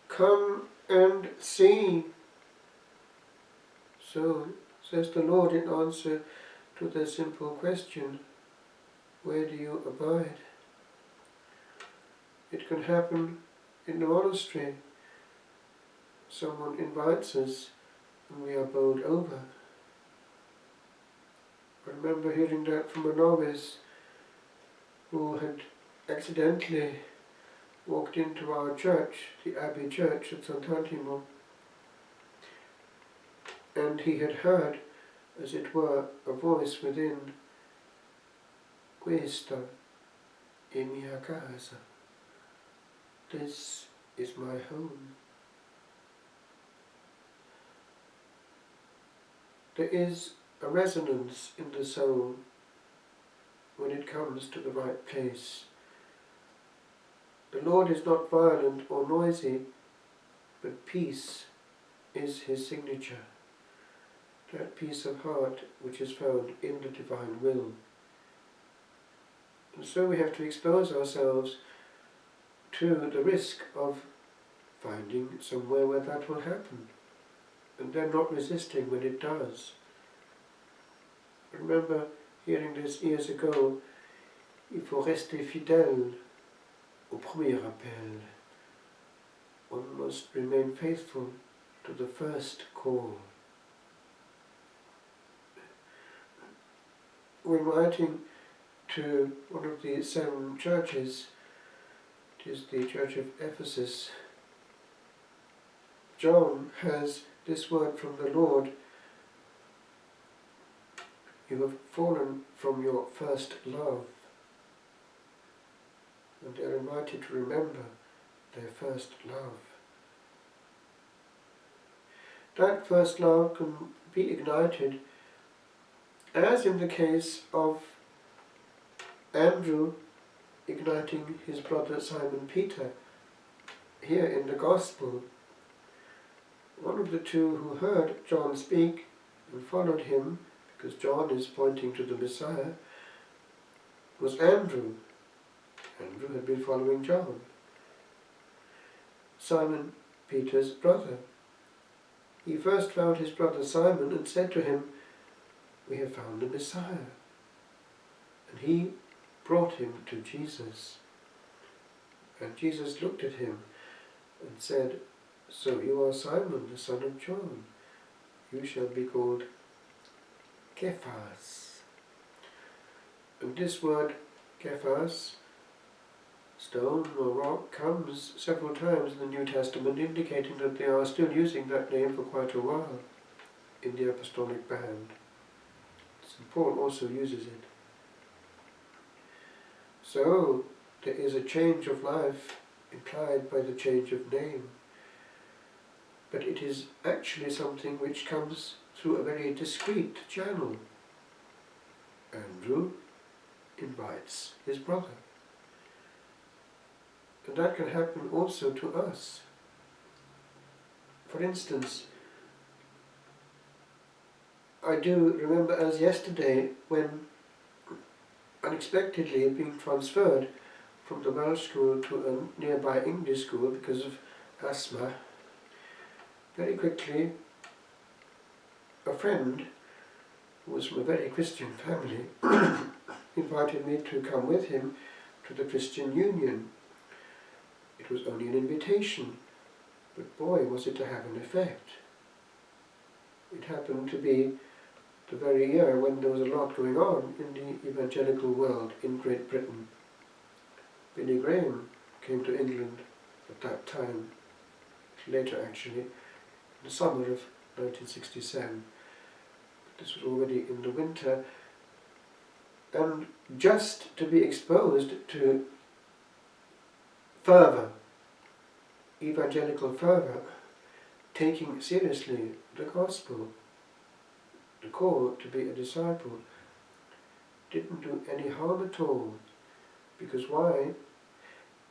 Come and see. So, says the Lord in answer to the simple question, where do you abide? It can happen in the monastery. Someone invites us and we are bowled over. I remember hearing that from a novice who had accidentally walked into our church, the Abbey Church at Sant'Antimo, and he had heard, as it were, a voice within, "Questa è mia casa." This is my home. There is a resonance in the soul when it comes to the right place. The Lord is not violent or noisy, but peace is his signature, that peace of heart which is found in the divine will. And so we have to expose ourselves to the risk of finding somewhere where that will happen, and then not resisting when it does. I remember hearing this years ago, il faut rester fidèle au premier appel. One must remain faithful to the first call. When writing to one of the 7 churches, it is the Church of Ephesus, John has this word from the Lord: you have fallen from your first love. And they are invited to remember their first love. That first love can be ignited, as in the case of Andrew igniting his brother Simon Peter. Here in the Gospel, one of the two who heard John speak and followed him, because John is pointing to the Messiah, was Andrew. Andrew had been following John, Simon Peter's brother. He first found his brother Simon and said to him, "We have found the Messiah." And he brought him to Jesus. And Jesus looked at him and said, "So you are Simon, the son of John. You shall be called Cephas." And this word Cephas, stone or rock, comes several times in the New Testament, indicating that they are still using that name for quite a while in the apostolic band. St. Paul also uses it. So there is a change of life implied by the change of name, but it is actually something which comes through a very discreet channel. Andrew invites his brother. And that can happen also to us. For instance, I do remember as yesterday when unexpectedly being transferred from the Welsh school to a nearby English school because of asthma, very quickly a friend who was from a very Christian family invited me to come with him to the Christian Union. It was only an invitation, but boy, was it to have an effect. It happened to be the very year when there was a lot going on in the evangelical world in Great Britain. Billy Graham came to England at that time, later actually, in the summer of 1967. This was already in the winter, and just to be exposed to fervour, evangelical fervour, taking seriously the gospel, the call to be a disciple, didn't do any harm at all. Because why?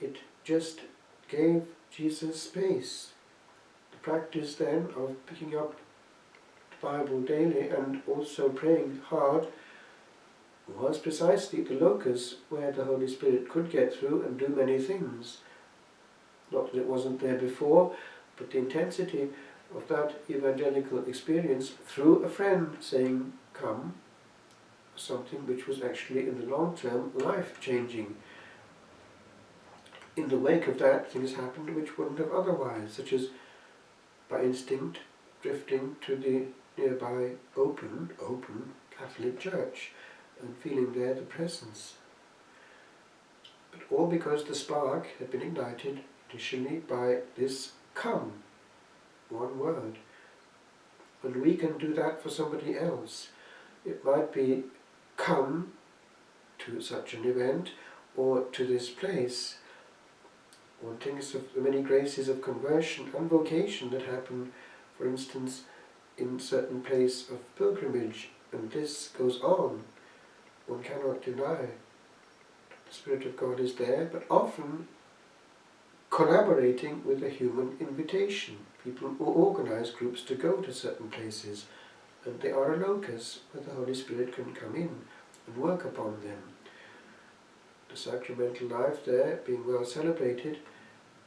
It just gave Jesus space. The practice then of picking up the Bible daily and also praying hard was precisely the locus where the Holy Spirit could get through and do many things. Not that it wasn't there before, but the intensity of that evangelical experience through a friend saying, come, something which was actually in the long term life-changing. In the wake of that, things happened which wouldn't have otherwise, such as by instinct drifting to the nearby open Catholic Church and feeling there the presence. But all because the spark had been ignited initially by this come, one word. And we can do that for somebody else. It might be come to such an event or to this place. One thinks of the many graces of conversion and vocation that happen, for instance, in certain place of pilgrimage, and this goes on. One cannot deny the Spirit of God is there, but often collaborating with a human invitation. People who organize groups to go to certain places, and they are a locus where the Holy Spirit can come in and work upon them. The sacramental life there being well celebrated,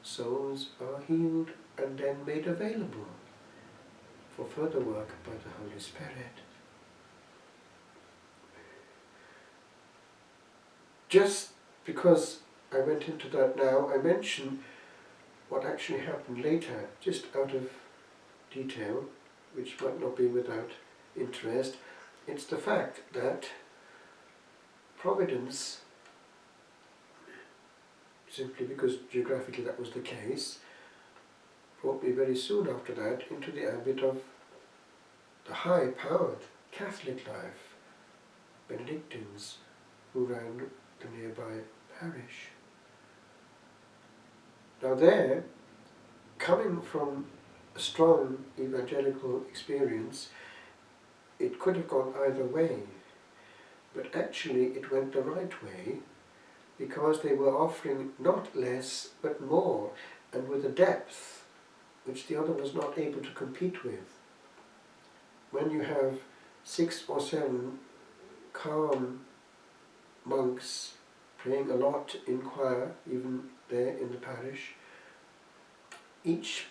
souls are healed and then made available for further work by the Holy Spirit. Just because I went into that now, I mention what actually happened later, just out of detail, which might not be without interest. It's the fact that Providence, simply because geographically that was the case, brought me very soon after that into the ambit of the high-powered Catholic life, Benedictines, who ran the nearby parish. Now there, coming from a strong evangelical experience, it could have gone either way, but actually it went the right way, because they were offering not less but more, and with a depth which the other was not able to compete with. When you have 6 or 7 calm monks praying a lot in choir, even there in the parish, each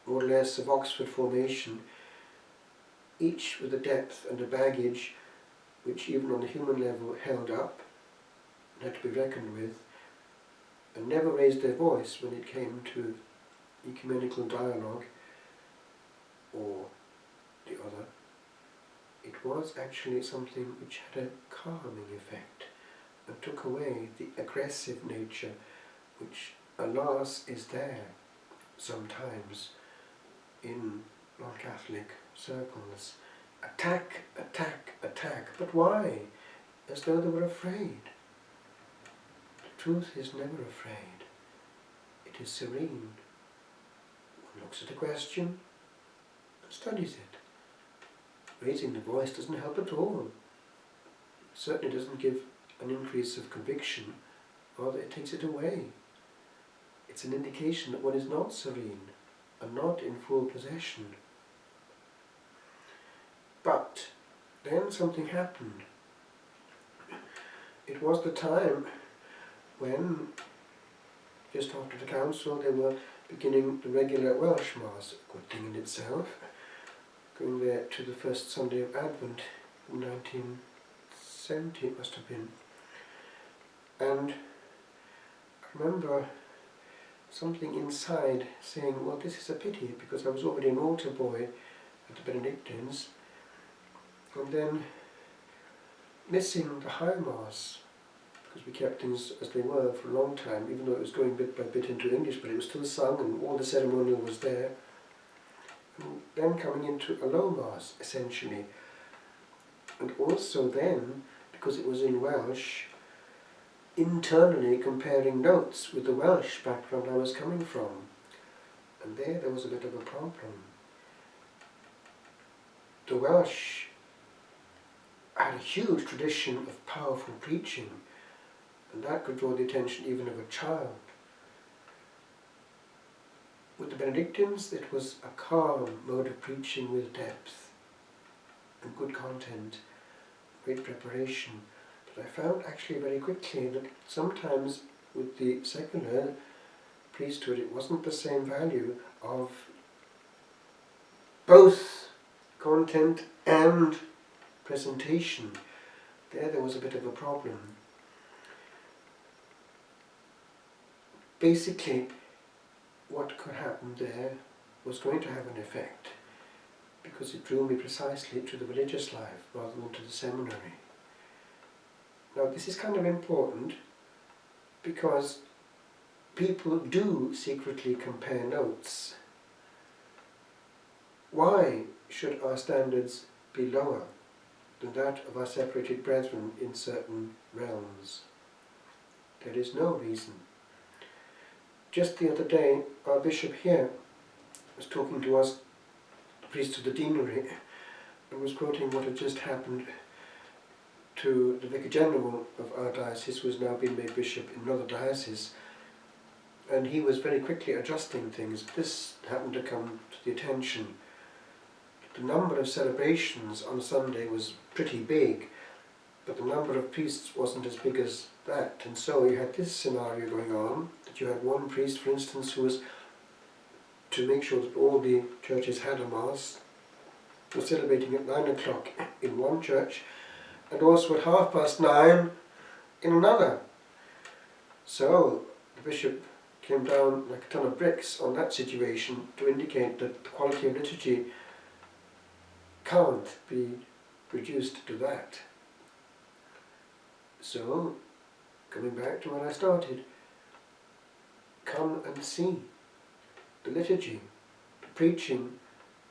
more or less of Oxford formation, each with a depth and a baggage which even on the human level held up and had to be reckoned with, and never raised their voice when it came to ecumenical dialogue or the other. It was actually something which had a calming effect and took away the aggressive nature which, alas, is there sometimes in non-Catholic circles. Attack, attack, attack. But why? As though they were afraid. The truth is never afraid. It is serene. One looks at a question and studies it. Raising the voice doesn't help at all. It certainly doesn't give an increase of conviction, rather it takes it away. It's an indication that one is not serene and not in full possession. But then something happened. It was the time when, just after the council, they were beginning the regular Welsh Mass, a good thing in itself, going there to the first Sunday of Advent in 1970 it must have been. And I remember something inside saying, well, this is a pity, because I was already an altar boy at the Benedictines, and then missing the High Mass, because we kept things as they were for a long time, even though it was going bit by bit into English, but it was still sung and all the ceremonial was there. And then coming into a Low Mass, essentially. And also then, because it was in Welsh, internally comparing notes with the Welsh background I was coming from. And there was a bit of a problem. The Welsh had a huge tradition of powerful preaching, and that could draw the attention even of a child. With the Benedictines, it was a calm mode of preaching with depth and good content, great preparation. But I found actually very quickly that sometimes with the secular priesthood it wasn't the same value of both content and presentation. There was a bit of a problem. Basically, what could happen there was going to have an effect, because it drew me precisely to the religious life rather than to the seminary. Now this is kind of important because people do secretly compare notes. Why should our standards be lower than that of our separated brethren in certain realms? There is no reason. Just the other day, our bishop here was talking to us, the priest of the deanery, and was quoting what had just happened to the Vicar General of our diocese, who has now been made bishop in another diocese, and he was very quickly adjusting things. This happened to come to the attention. The number of celebrations on Sunday was pretty big, but the number of priests wasn't as big as that, and so you had this scenario going on, that you had one priest, for instance, who was to make sure that all the churches had a Mass, was celebrating at 9 o'clock in one church, and also at 9:30 in another. So the bishop came down like a ton of bricks on that situation to indicate that the quality of liturgy can't be reduced to that. So, coming back to where I started, come and see. The liturgy, the preaching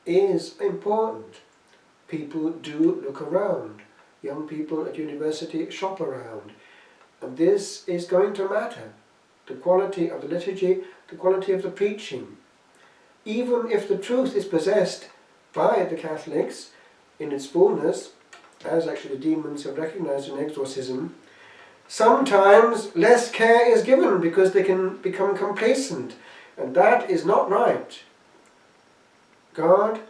is important. People do look around. Young people at university shop around. And this is going to matter. The quality of the liturgy, the quality of the preaching. Even if the truth is possessed by the Catholics in its fullness, as actually the demons have recognized in exorcism, sometimes less care is given because they can become complacent, and that is not right. God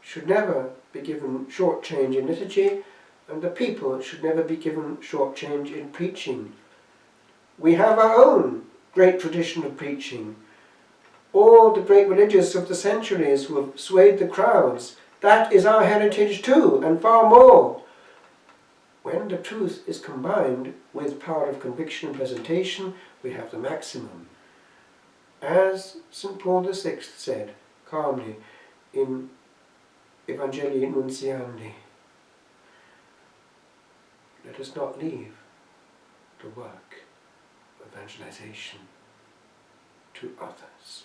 should never be given short change in liturgy, and the people should never be given short change in preaching. We have our own great tradition of preaching. All the great religious of the centuries who have swayed the crowds, that is our heritage too, and far more. When the truth is combined with power of conviction and presentation, we have the maximum. As St. Paul VI said calmly in Evangelii Nuntiandi, let us not leave the work of evangelization to others.